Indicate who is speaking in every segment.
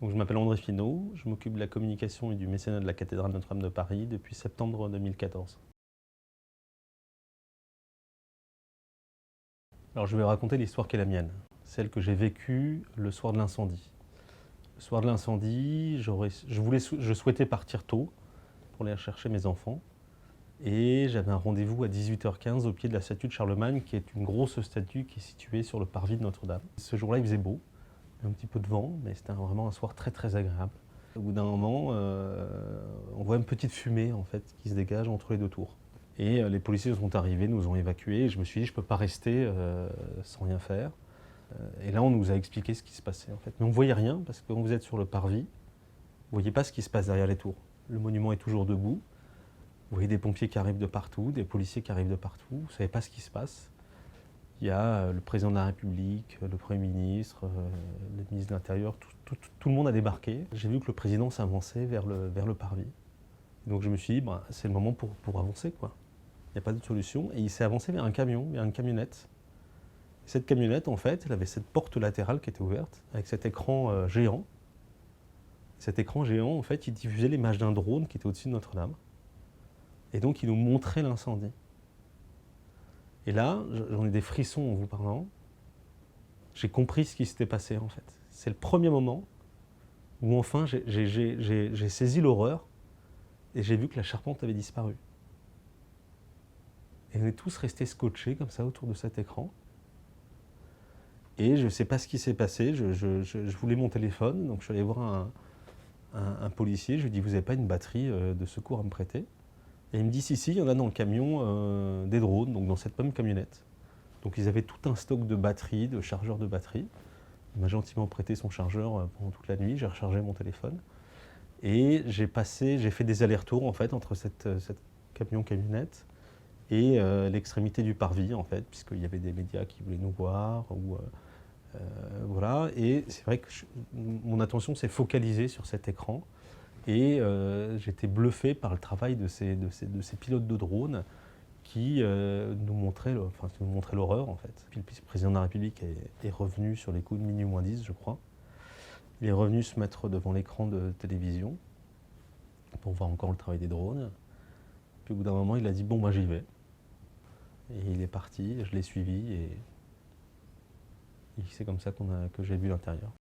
Speaker 1: Donc, je m'appelle André Finot, je m'occupe de la communication et du mécénat de la cathédrale Notre-Dame de Paris depuis septembre 2014. Alors je vais raconter l'histoire qui est la mienne, celle que j'ai vécue le soir de l'incendie. Le soir de l'incendie, je souhaitais partir tôt pour aller chercher mes enfants. Et j'avais un rendez-vous à 18h15 au pied de la statue de Charlemagne, qui est une grosse statue qui est située sur le parvis de Notre-Dame. Ce jour-là, il faisait beau, un petit peu de vent, mais c'était vraiment un soir très très agréable. Au bout d'un moment, on voit une petite fumée en fait, qui se dégage entre les deux tours. Et les policiers sont arrivés, nous ont évacués, et je me suis dit, je ne peux pas rester sans rien faire. Et là, on nous a expliqué ce qui se passait en fait. Mais on ne voyait rien, parce que quand vous êtes sur le parvis, vous ne voyez pas ce qui se passe derrière les tours. Le monument est toujours debout. Vous voyez des pompiers qui arrivent de partout, des policiers qui arrivent de partout. Vous ne savez pas ce qui se passe. Il y a le président de la République, le Premier ministre, le ministre de l'Intérieur, tout le monde a débarqué. J'ai vu que le président s'avançait vers le parvis. Donc je me suis dit, bah, c'est le moment pour avancer, quoi. Il n'y a pas d'autre solution. Et il s'est avancé vers un camion, vers une camionnette. Cette camionnette, en fait, elle avait cette porte latérale qui était ouverte, avec cet écran géant. Cet écran géant, en fait, il diffusait l'image d'un drone qui était au-dessus de Notre-Dame. Et donc, il nous montrait l'incendie. Et là, j'en ai des frissons en vous parlant. J'ai compris ce qui s'était passé, en fait. C'est le premier moment où, enfin, j'ai saisi l'horreur et j'ai vu que la charpente avait disparu. Et on est tous restés scotchés comme ça autour de cet écran. Et je ne sais pas ce qui s'est passé, je voulais mon téléphone, donc je suis allé voir un policier, je lui ai dit, vous n'avez pas une batterie de secours à me prêter? Et il me dit, si, il y en a dans le camion des drones, donc dans cette même camionnette. Donc ils avaient tout un stock de batteries, de chargeurs de batteries. Il m'a gentiment prêté son chargeur pendant toute la nuit, j'ai rechargé mon téléphone. Et j'ai fait des allers-retours en fait entre cette camionnette et l'extrémité du parvis en fait, puisqu'il y avait des médias qui voulaient nous voir. Voilà. Et c'est vrai que mon attention s'est focalisée sur cet écran. Et j'étais bluffé par le travail de ces pilotes de drones qui nous montraient l'horreur en fait. Puis le président de la République est revenu sur les coups de minuit moins 10, je crois. Il est revenu se mettre devant l'écran de télévision pour voir encore le travail des drones. Puis au bout d'un moment, il a dit « bon, moi j'y vais ». Et il est parti, je l'ai suivi et c'est comme ça que j'ai vu l'intérieur.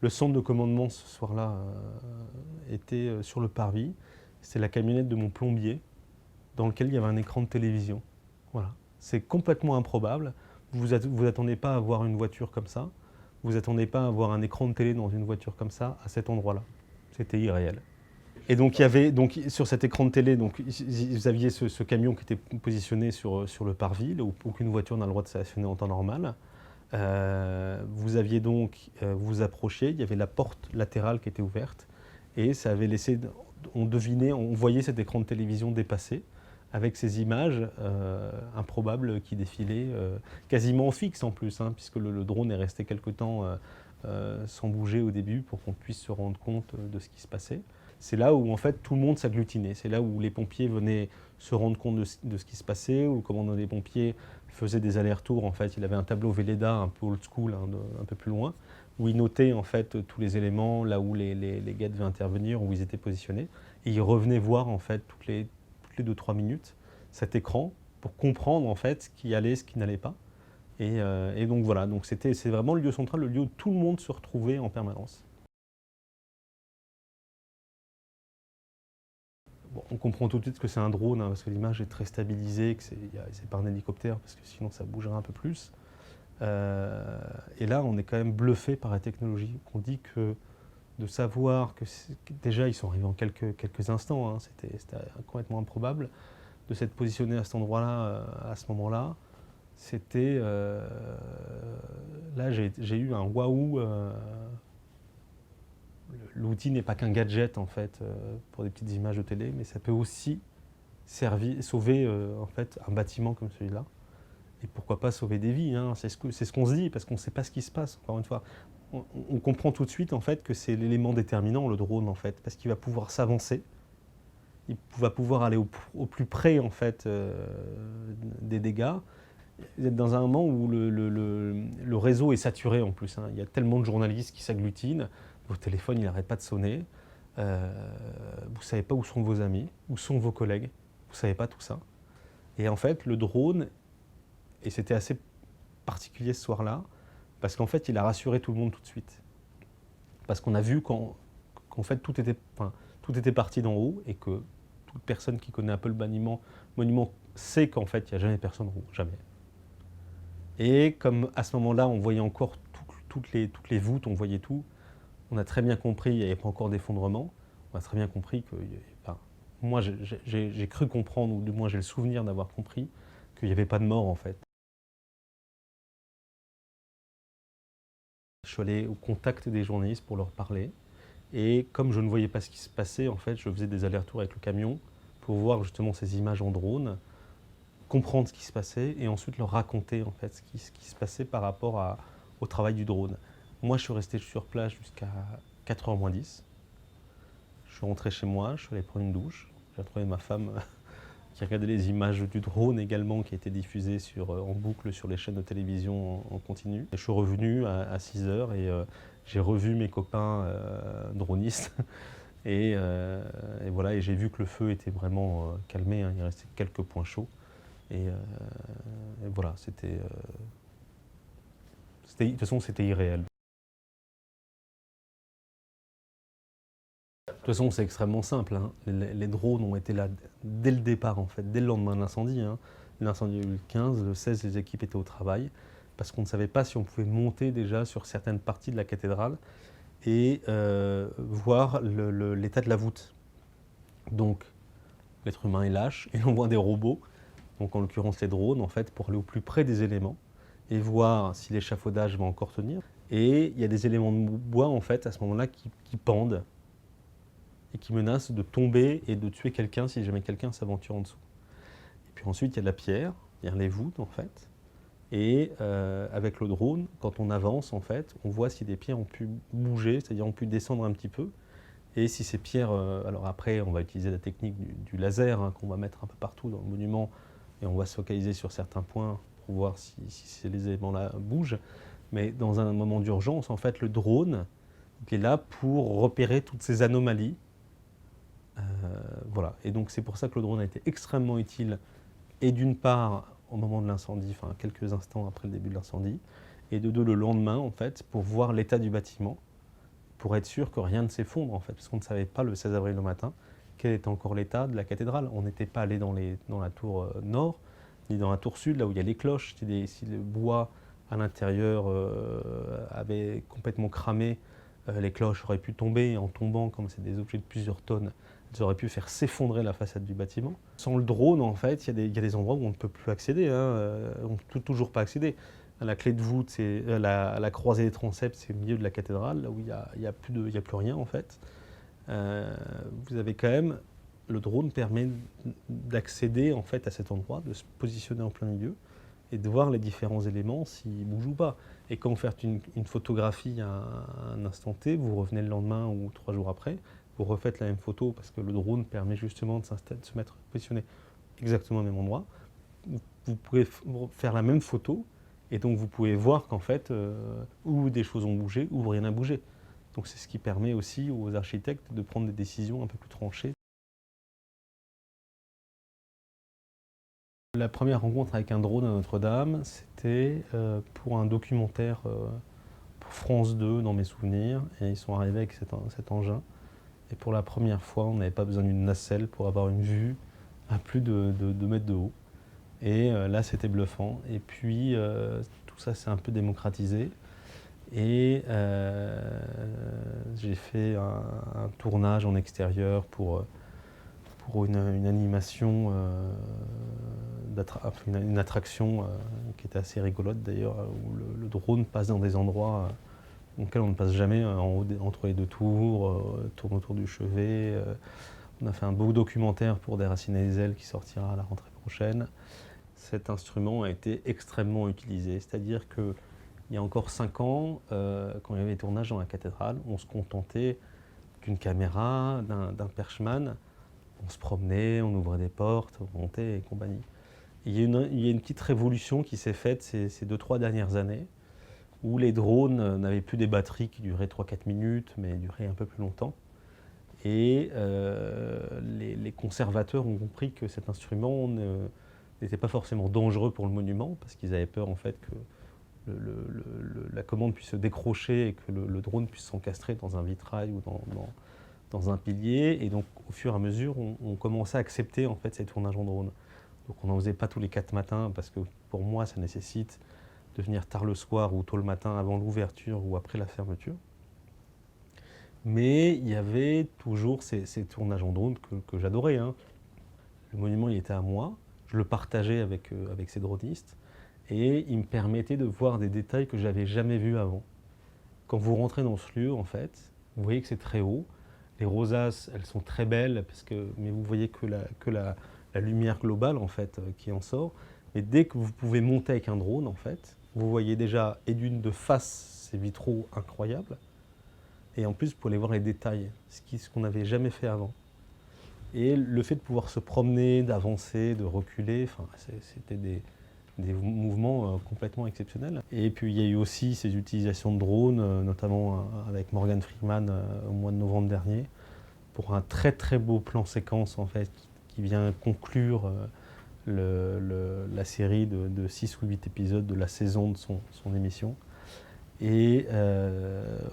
Speaker 1: Le centre de commandement ce soir-là était sur le parvis. C'est la camionnette de mon plombier dans lequel il y avait un écran de télévision. Voilà. C'est complètement improbable. Vous vous attendez pas à voir une voiture comme ça. Vous attendez pas à voir un écran de télé dans une voiture comme ça à cet endroit-là. C'était irréel. Et donc, il y avait, sur cet écran de télé, donc, vous aviez ce camion qui était positionné sur le parvis, où aucune voiture n'a le droit de stationner en temps normal. Vous aviez donc, vous approchiez, il y avait la porte latérale qui était ouverte, et ça avait laissé, on devinait, on voyait cet écran de télévision dépasser, avec ces images improbables qui défilaient, quasiment fixes en plus, hein, puisque le drone est resté quelque temps sans bouger au début pour qu'on puisse se rendre compte de ce qui se passait. C'est là où en fait tout le monde s'agglutinait, c'est là où les pompiers venaient se rendre compte de ce qui se passait, où le commandant des pompiers faisait des allers-retours. En fait, il avait un tableau Velleda un peu old school, hein, un peu plus loin, où il notait en fait tous les éléments, là où les gars devaient intervenir, où ils étaient positionnés, et il revenait voir en fait toutes les 2-3 minutes cet écran pour comprendre en fait ce qui allait, ce qui n'allait pas. Et donc voilà, donc c'est vraiment le lieu central, le lieu où tout le monde se retrouvait en permanence. Bon, on comprend tout de suite que c'est un drone, hein, parce que l'image est très stabilisée, que c'est pas un hélicoptère, parce que sinon ça bougerait un peu plus. Et là, on est quand même bluffé par la technologie. On dit que de savoir que déjà ils sont arrivés en quelques instants, hein, c'était complètement improbable, de s'être positionné à cet endroit-là, à ce moment-là, c'était... là, j'ai eu un waouh. L'outil n'est pas qu'un gadget en fait pour des petites images de télé, mais ça peut aussi sauver en fait un bâtiment comme celui-là. Et pourquoi pas sauver des vies, hein. C'est ce qu'on se dit, parce qu'on ne sait pas ce qui se passe, encore une fois. On comprend tout de suite en fait que c'est l'élément déterminant, le drone en fait, parce qu'il va pouvoir s'avancer, il va pouvoir aller au plus près en fait des dégâts, Vous êtes dans un moment où le réseau est saturé en plus, hein. Il y a tellement de journalistes qui s'agglutinent, vos téléphones, il n'arrête pas de sonner. Vous ne savez pas où sont vos amis, où sont vos collègues, vous ne savez pas tout ça. Et en fait, le drone, et c'était assez particulier ce soir-là, parce qu'en fait, il a rassuré tout le monde tout de suite. Parce qu'on a vu qu'en fait, tout était parti d'en haut et que toute personne qui connaît un peu le monument sait qu'en fait, il n'y a jamais personne en haut, jamais. Et comme à ce moment-là, on voyait encore toutes les voûtes, on voyait tout, on a très bien compris, il n'y avait pas encore d'effondrement, on a très bien compris que, enfin, moi j'ai cru comprendre, ou du moins j'ai le souvenir d'avoir compris, qu'il n'y avait pas de mort en fait. Je suis allé au contact des journalistes pour leur parler, et comme je ne voyais pas ce qui se passait, en fait, je faisais des allers-retours avec le camion pour voir justement ces images en drone, comprendre ce qui se passait, et ensuite leur raconter en fait ce qui se passait par rapport au travail du drone. Moi, je suis resté sur place jusqu'à 4h moins 10. Je suis rentré chez moi, je suis allé prendre une douche. J'ai retrouvé ma femme qui regardait les images du drone également, qui étaient diffusées en boucle sur les chaînes de télévision en continu. Et je suis revenu à 6h et j'ai revu mes copains dronistes. Et voilà, et j'ai vu que le feu était vraiment calmé, hein. Il restait quelques points chauds. Et voilà, de toute façon, c'était irréel. De toute façon, c'est extrêmement simple, hein. Les drones ont été là dès le départ, en fait, dès le lendemain de l'incendie, hein. L'incendie a eu le 15, le 16, les équipes étaient au travail, parce qu'on ne savait pas si on pouvait monter déjà sur certaines parties de la cathédrale et voir l'état de la voûte. Donc, l'être humain est lâche, et l'on voit des robots, donc en l'occurrence les drones, en fait, pour aller au plus près des éléments et voir si l'échafaudage va encore tenir. Et il y a des éléments de bois, en fait, à ce moment-là, qui pendent et qui menacent de tomber et de tuer quelqu'un si jamais quelqu'un s'aventure en dessous. Et puis ensuite, il y a de la pierre, il y a les voûtes, en fait. Et avec le drone, quand on avance, en fait, on voit si des pierres ont pu bouger, c'est-à-dire ont pu descendre un petit peu. Et si ces pierres, alors après, on va utiliser la technique du laser, hein, qu'on va mettre un peu partout dans le monument, et on va se focaliser sur certains points pour voir si ces éléments-là bougent. Mais dans un moment d'urgence, en fait, le drone est là pour repérer toutes ces anomalies. Voilà. Et donc c'est pour ça que le drone a été extrêmement utile, et d'une part au moment de l'incendie, enfin quelques instants après le début de l'incendie, et de deux le lendemain, en fait, pour voir l'état du bâtiment, pour être sûr que rien ne s'effondre, en fait, parce qu'on ne savait pas le 16 avril le matin quel était encore l'état de la cathédrale. On n'était pas allé dans la tour nord, ni dans la tour sud, là où il y a les cloches. Si le bois à l'intérieur avait complètement cramé, les cloches auraient pu tomber, et en tombant, comme c'est des objets de plusieurs tonnes, elles auraient pu faire s'effondrer la façade du bâtiment. Sans le drone, en fait, il y a des endroits où on ne peut plus accéder, hein, on ne peut toujours pas accéder. La clé de voûte, c'est la croisée des transepts, c'est au milieu de la cathédrale, là où il y a plus rien, en fait. Vous avez quand même, le drone permet d'accéder, en fait, à cet endroit, de se positionner en plein milieu et de voir les différents éléments s'ils bougent ou pas. Et quand vous faites une photographie à un instant T, vous revenez le lendemain ou 3 jours après, vous refaites la même photo parce que le drone permet justement de se mettre positionné exactement au même endroit. Vous pouvez faire la même photo et donc vous pouvez voir qu'en fait, où des choses ont bougé, ou rien n'a bougé. Donc c'est ce qui permet aussi aux architectes de prendre des décisions un peu plus tranchées. La première rencontre avec un drone à Notre-Dame, c'était pour un documentaire pour France 2 dans mes souvenirs, et ils sont arrivés avec cet engin. Et pour la première fois, on n'avait pas besoin d'une nacelle pour avoir une vue à plus de 2 mètres de haut. Et là, c'était bluffant. Et puis, tout ça s'est un peu démocratisé. Et j'ai fait un tournage en extérieur pour une animation, une attraction qui était assez rigolote d'ailleurs, où le drone passe dans des endroits dans lesquels on ne passe jamais, entre les deux tours, tourne autour du chevet. On a fait un beau documentaire pour Déraciner les ailes qui sortira à la rentrée prochaine. Cet instrument a été extrêmement utilisé, c'est-à-dire qu'il y a encore 5 ans, quand il y avait les tournages dans la cathédrale, on se contentait d'une caméra, d'un perchman. On se promenait, on ouvrait des portes, on montait et compagnie. Il y a une petite révolution qui s'est faite ces 2-3 dernières années, où les drones n'avaient plus des batteries qui duraient 3-4 minutes, mais duraient un peu plus longtemps. Et les conservateurs ont compris que cet instrument n'était pas forcément dangereux pour le monument, parce qu'ils avaient peur en fait que la commande puisse se décrocher et que le drone puisse s'encastrer dans un vitrail ou dans un pilier. Et donc, au fur et à mesure, on commençait à accepter en fait ces tournages en drone. Donc, on n'en faisait pas tous les 4 matins, parce que pour moi, ça nécessite de venir tard le soir ou tôt le matin avant l'ouverture ou après la fermeture. Mais il y avait toujours ces tournages en drone que j'adorais, hein. Le monument, il était à moi, je le partageais avec ces dronistes, et il me permettait de voir des détails que je n'avais jamais vus avant. Quand vous rentrez dans ce lieu, en fait, vous voyez que c'est très haut. Les rosaces, elles sont très belles, mais vous voyez que la lumière globale, en fait, qui en sort. Mais dès que vous pouvez monter avec un drone, en fait, vous voyez déjà, et d'une de face, ces vitraux incroyables, et en plus, vous pouvez aller voir les détails, ce qu'on n'avait jamais fait avant. Et le fait de pouvoir se promener, d'avancer, de reculer, c'était des mouvements complètement exceptionnels. Et puis il y a eu aussi ces utilisations de drones, notamment avec Morgan Freeman au mois de novembre dernier, pour un très très beau plan séquence en fait, qui vient conclure la série de 6 ou 8 épisodes de la saison de son émission. Et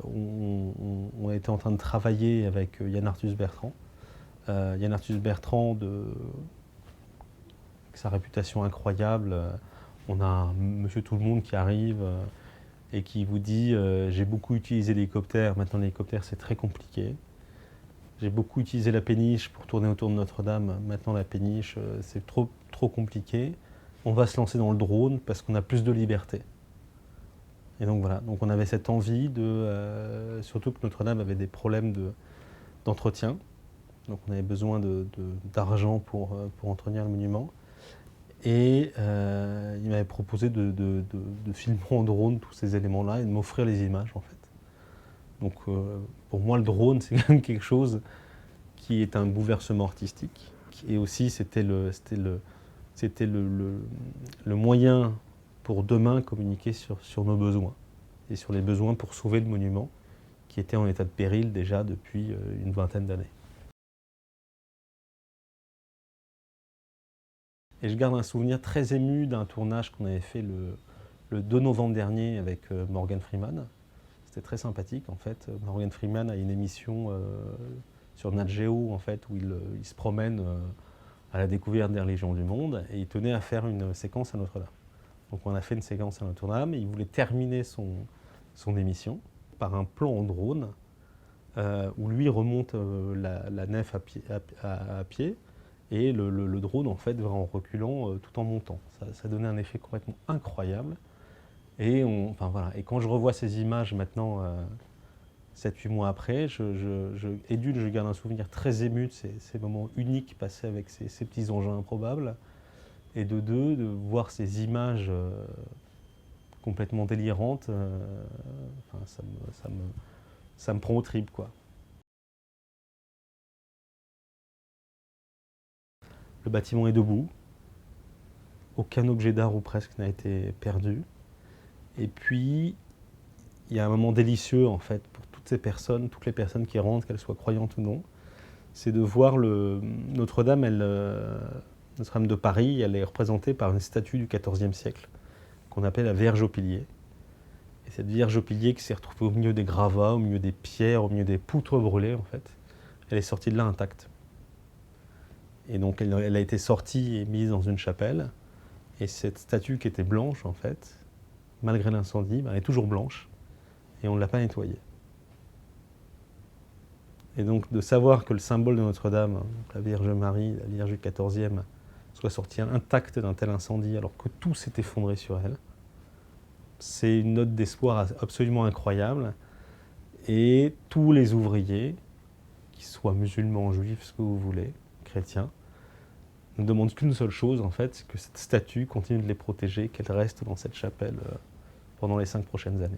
Speaker 1: on était en train de travailler avec Yann Arthus Bertrand. Yann Arthus Bertrand, avec sa réputation incroyable, on a Monsieur Tout-le-Monde qui arrive et qui vous dit j'ai beaucoup utilisé l'hélicoptère, maintenant l'hélicoptère c'est très compliqué. J'ai beaucoup utilisé la péniche pour tourner autour de Notre-Dame, maintenant la péniche c'est trop compliqué. On va se lancer dans le drone parce qu'on a plus de liberté. Et donc voilà, donc on avait cette envie surtout que Notre-Dame avait des problèmes d'entretien. Donc on avait besoin d'argent pour entretenir le monument. Et il m'avait proposé de filmer en drone tous ces éléments-là et de m'offrir les images en fait. Donc pour moi le drone c'est quand même quelque chose qui est un bouleversement artistique. Et aussi c'était le moyen pour demain communiquer sur nos besoins. Et sur les besoins pour sauver le monument qui était en état de péril déjà depuis une vingtaine d'années. Et je garde un souvenir très ému d'un tournage qu'on avait fait le 2 novembre dernier avec Morgan Freeman. C'était très sympathique en fait. Morgan Freeman a une émission sur Nat Geo en fait, où il se promène à la découverte des religions du monde et il tenait à faire une séquence à Notre-Dame. Donc on a fait une séquence à Notre-Dame et il voulait terminer son émission par un plan en drone où lui remonte la nef à pied. Et le drone, en fait, va en reculant tout en montant. Ça donnait un effet complètement incroyable. Et, et quand je revois ces images maintenant, 7-8 mois après, je garde un souvenir très ému de ces moments uniques passés avec ces petits engins improbables. Et de voir ces images complètement délirantes, ça me prend aux tripes, quoi. Le bâtiment est debout, aucun objet d'art ou presque n'a été perdu. Et puis, il y a un moment délicieux en fait pour toutes les personnes qui rentrent, qu'elles soient croyantes ou non, c'est de voir Notre-Dame, Notre-Dame de Paris, elle est représentée par une statue du XIVe siècle qu'on appelle la Vierge aux piliers. Et cette Vierge aux piliers qui s'est retrouvée au milieu des gravats, au milieu des pierres, au milieu des poutres brûlées en fait, elle est sortie de là intacte. Et donc elle a été sortie et mise dans une chapelle. Et cette statue qui était blanche, en fait, malgré l'incendie, elle est toujours blanche. Et on ne l'a pas nettoyée. Et donc de savoir que le symbole de Notre-Dame, la Vierge Marie, la Vierge du XIVe, soit sortie intacte d'un tel incendie alors que tout s'est effondré sur elle, c'est une note d'espoir absolument incroyable. Et tous les ouvriers, qu'ils soient musulmans, juifs, ce que vous voulez, chrétiens, ne demandent qu'une seule chose, en fait, c'est que cette statue continue de les protéger, qu'elle reste dans cette chapelle pendant les 5 prochaines années.